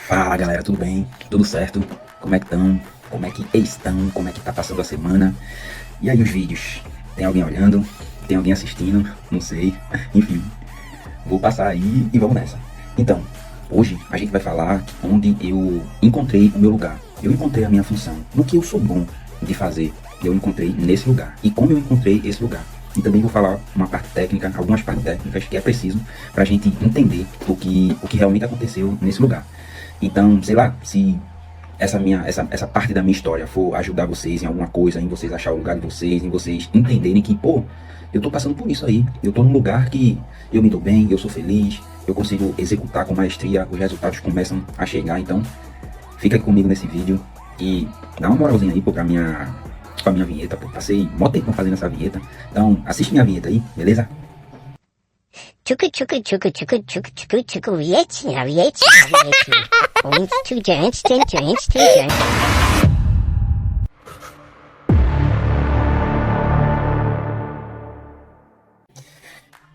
Fala galera, tudo bem? Tudo certo? Como é que estão? Como é que estão? Como é que tá passando a semana? E aí os vídeos? Tem alguém olhando? Tem alguém assistindo? Não sei. Enfim, vou passar aí e vamos nessa. Então, hoje a gente vai falar onde eu encontrei o meu lugar. Eu encontrei a minha função. No que eu sou bom de fazer, eu encontrei nesse lugar. E como eu encontrei esse lugar. E também vou falar uma parte técnica, algumas partes técnicas que é preciso para a gente entender o que realmente aconteceu nesse lugar. Então, sei lá, se essa parte da minha história for ajudar vocês em alguma coisa, em vocês achar o lugar de vocês, em vocês entenderem que, pô, eu tô passando por isso aí. Eu tô num lugar que eu me dou bem, eu sou feliz, eu consigo executar com maestria, os resultados começam a chegar. Então, fica aqui comigo nesse vídeo e dá uma moralzinha aí, pô, pra minha vinheta, pô. Passei mó tempo fazendo essa vinheta. Então, assiste minha vinheta aí, beleza? Tchucu tchucu tchucu tchucu tchucu tchucu tchucu vietinha vietinha vietinha. Antes tu diante.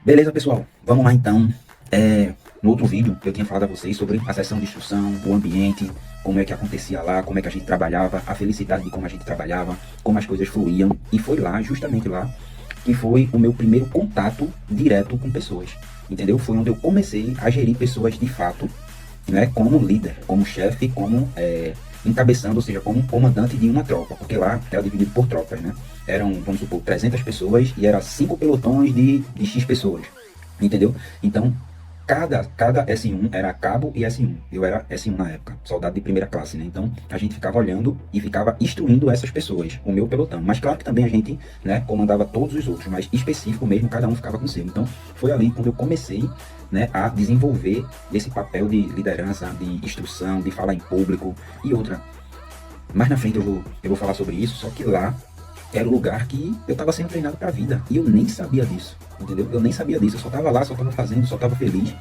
Beleza, pessoal? Vamos lá então. No outro vídeo eu tinha falado a vocês sobre a sessão de instrução, o ambiente, como é que acontecia lá, como é que a gente trabalhava, a felicidade de como a gente trabalhava, como as coisas fluíam. E foi lá, justamente lá, que foi o meu primeiro contato direto com pessoas. Entendeu? Foi onde eu comecei a gerir pessoas de fato, né, como líder, como chefe, como encabeçando, ou seja, como comandante de uma tropa, porque lá era dividido por tropas, né? Eram, vamos supor, 300 pessoas e eram 5 pelotões de X pessoas, entendeu? Então, cada S1 era cabo e S1. Eu era S1 na época, soldado de primeira classe, né? Então, a gente ficava olhando e ficava instruindo essas pessoas, o meu pelotão. Mas claro que também a gente, né, comandava todos os outros, mas específico mesmo, cada um ficava com o seu. Então, foi ali quando eu comecei, né, a desenvolver esse papel de liderança, de instrução, de falar em público e outra. Mais na frente eu vou falar sobre isso, só que lá era o lugar que eu estava sendo treinado para a vida. E eu nem sabia disso, entendeu? Eu nem sabia disso, eu só estava lá, só estava fazendo, só estava feliz.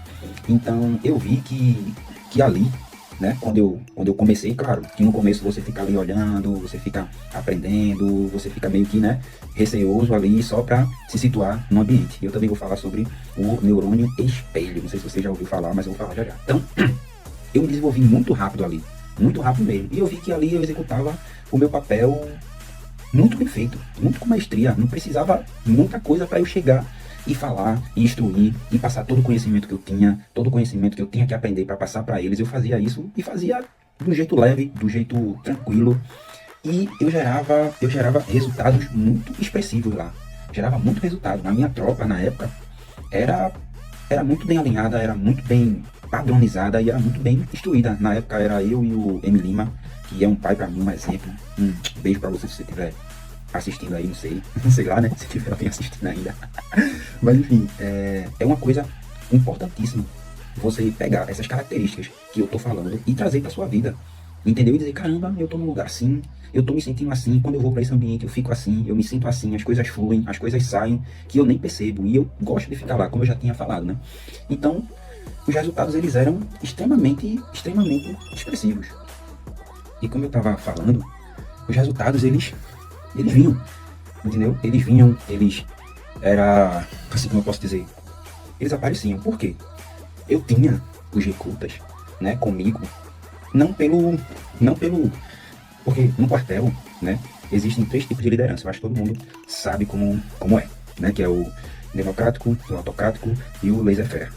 Então eu vi que ali, né, quando eu comecei, claro, que no começo você fica ali olhando, você fica aprendendo, você fica meio que, né, receoso ali só para se situar no ambiente. Eu também vou falar sobre o neurônio espelho, não sei se você já ouviu falar, mas eu vou falar já já. Então, eu me desenvolvi muito rápido ali, muito rápido mesmo. E eu vi que ali eu executava o meu papel muito bem feito, muito com maestria. Não precisava muita coisa para eu chegar e falar, e instruir, e passar todo o conhecimento que eu tinha, todo o conhecimento que eu tinha que aprender para passar para eles. Eu fazia isso e fazia do jeito leve, do jeito tranquilo. E eu gerava resultados muito expressivos lá. Gerava muito resultado. Na minha tropa, na época, era, era muito bem alinhada, era muito bem padronizada e era muito bem instruída. Na época era eu e o M. Lima, que é um pai para mim, um exemplo. Um beijo para você se você estiver assistindo aí, não sei, não sei lá, né, se tiver alguém assistindo ainda. Mas enfim, é uma coisa importantíssima você pegar essas características que eu tô falando e trazer para sua vida, entendeu? E dizer, caramba, eu tô num lugar assim, eu tô me sentindo assim, quando eu vou para esse ambiente eu fico assim, eu me sinto assim, as coisas fluem, as coisas saem, que eu nem percebo, e eu gosto de ficar lá, como eu já tinha falado, né? Então, os resultados, eles eram extremamente expressivos. E como eu tava falando, os resultados, eles vinham, entendeu? Eles vinham, era, assim como eu posso dizer, eles apareciam. Por quê? Eu tinha os recrutas, né, comigo, não pelo, porque no quartel, né, existem 3 tipos de liderança. Eu acho que todo mundo sabe como é, né, que é o democrático, o autocrático e o laissez-faire.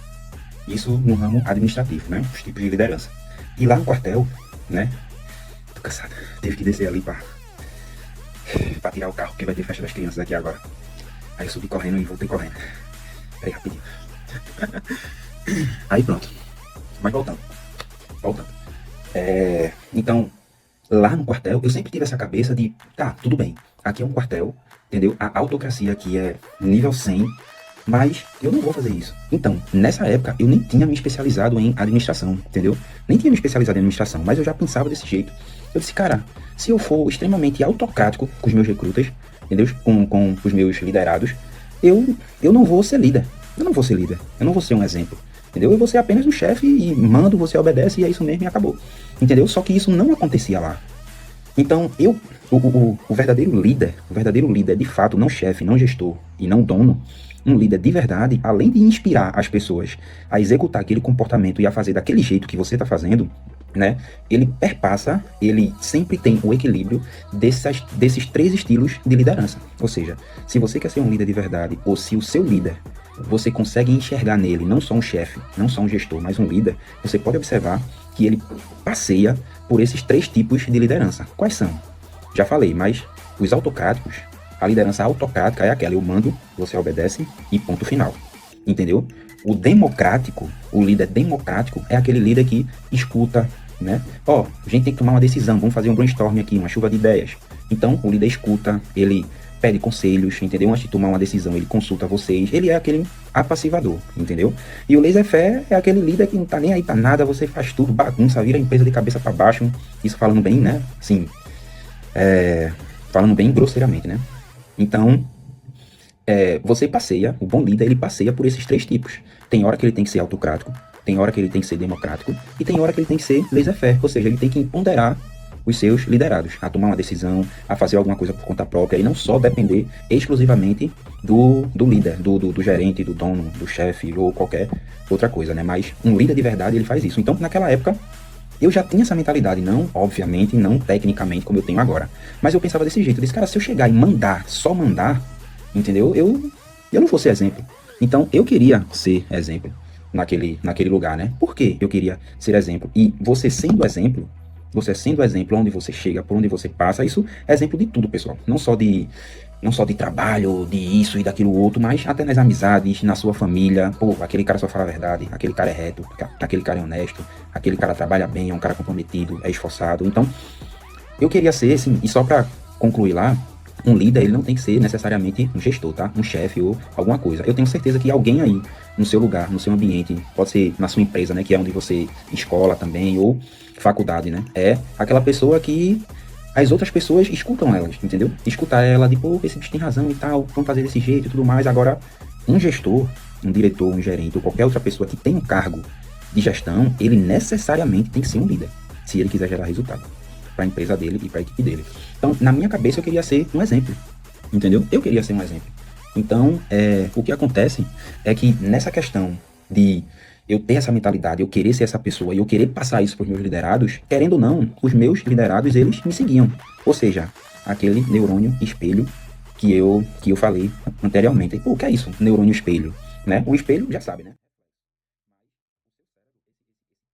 Isso no ramo administrativo, né, os tipos de liderança. E lá no quartel, né, tô cansado, teve que descer ali pra tirar o carro, porque vai ter festa das crianças aqui agora. Aí eu subi correndo e voltei correndo. Peraí, rapidinho. Aí pronto. Mas voltando. Então, lá no quartel, eu sempre tive essa cabeça de, tá, tudo bem, aqui é um quartel, entendeu? A autocracia aqui é nível 100, mas eu não vou fazer isso. Então, nessa época, eu nem tinha me especializado em administração, entendeu? Nem tinha me especializado em administração, mas eu já pensava desse jeito. Eu disse, cara, se eu for extremamente autocrático com os meus recrutas, entendeu? Com os meus liderados, eu não vou ser líder. Eu não vou ser líder. Eu não vou ser um exemplo. Entendeu? Eu vou ser apenas um chefe e mando, você obedece e é isso mesmo e acabou. Entendeu? Só que isso não acontecia lá. Então, o verdadeiro líder, de fato, não chefe, não gestor e não dono, um líder de verdade, além de inspirar as pessoas a executar aquele comportamento e a fazer daquele jeito que você está fazendo, né? Ele perpassa, ele sempre tem o equilíbrio desses 3 estilos de liderança. Ou seja, se você quer ser um líder de verdade, ou se o seu líder, você consegue enxergar nele não só um chefe, não só um gestor, mas um líder, você pode observar que ele passeia por esses 3 tipos de liderança. Quais são? Já falei, mas os autocráticos, a liderança autocrática é aquela: eu mando, você obedece e ponto final. Entendeu? O democrático, o líder democrático é aquele líder que escuta, né? Ó, a gente tem que tomar uma decisão, vamos fazer um brainstorm aqui, uma chuva de ideias. Então, o líder escuta, ele pede conselhos, entendeu? Antes de tomar uma decisão, ele consulta vocês, ele é aquele apassivador, entendeu? E o laissez-faire é aquele líder que não tá nem aí pra nada, você faz tudo, bagunça, vira a empresa de cabeça para baixo, isso falando bem, né? Sim, falando bem grosseiramente, né? Então, você passeia, o bom líder, ele passeia por esses 3 tipos. Tem hora que ele tem que ser autocrático, tem hora que ele tem que ser democrático, e tem hora que ele tem que ser laissez-faire, ou seja, ele tem que empoderar os seus liderados a tomar uma decisão, a fazer alguma coisa por conta própria, e não só depender exclusivamente do líder, do gerente, do dono, do chefe, ou qualquer outra coisa, né? Mas um líder de verdade, ele faz isso. Então, naquela época, eu já tinha essa mentalidade, não, obviamente, não tecnicamente como eu tenho agora, mas eu pensava desse jeito, eu disse, cara, se eu chegar e mandar, só mandar, entendeu? Eu não vou ser exemplo. Então, eu queria ser exemplo naquele lugar, né? Por que eu queria ser exemplo? E você sendo exemplo onde você chega, por onde você passa, isso é exemplo de tudo, pessoal. Não só de trabalho, de isso e daquilo outro, mas até nas amizades, na sua família. Pô, aquele cara só fala a verdade, aquele cara é reto, aquele cara é honesto, aquele cara trabalha bem, é um cara comprometido, é esforçado. Então, eu queria ser, assim, e só pra concluir lá, um líder, ele não tem que ser necessariamente um gestor, tá? Um chefe ou alguma coisa. Eu tenho certeza que alguém aí, no seu lugar, no seu ambiente, pode ser na sua empresa, né? Que é onde você escola também, ou faculdade, né? É aquela pessoa que as outras pessoas escutam elas, entendeu? Escutar ela, de, pô, esse bicho tem razão e tal, vamos fazer desse jeito e tudo mais. Agora, um gestor, um diretor, um gerente, ou qualquer outra pessoa que tem um cargo de gestão, ele necessariamente tem que ser um líder, se ele quiser gerar resultado para a empresa dele e para a equipe dele. Então, na minha cabeça, eu queria ser um exemplo, entendeu? Eu queria ser um exemplo. Então, o que acontece é que nessa questão de eu ter essa mentalidade, eu querer ser essa pessoa e eu querer passar isso para os meus liderados, querendo ou não, os meus liderados, eles me seguiam. Ou seja, aquele neurônio espelho que eu falei anteriormente. Pô, o que é isso? Neurônio espelho, né? O espelho, já sabe, né?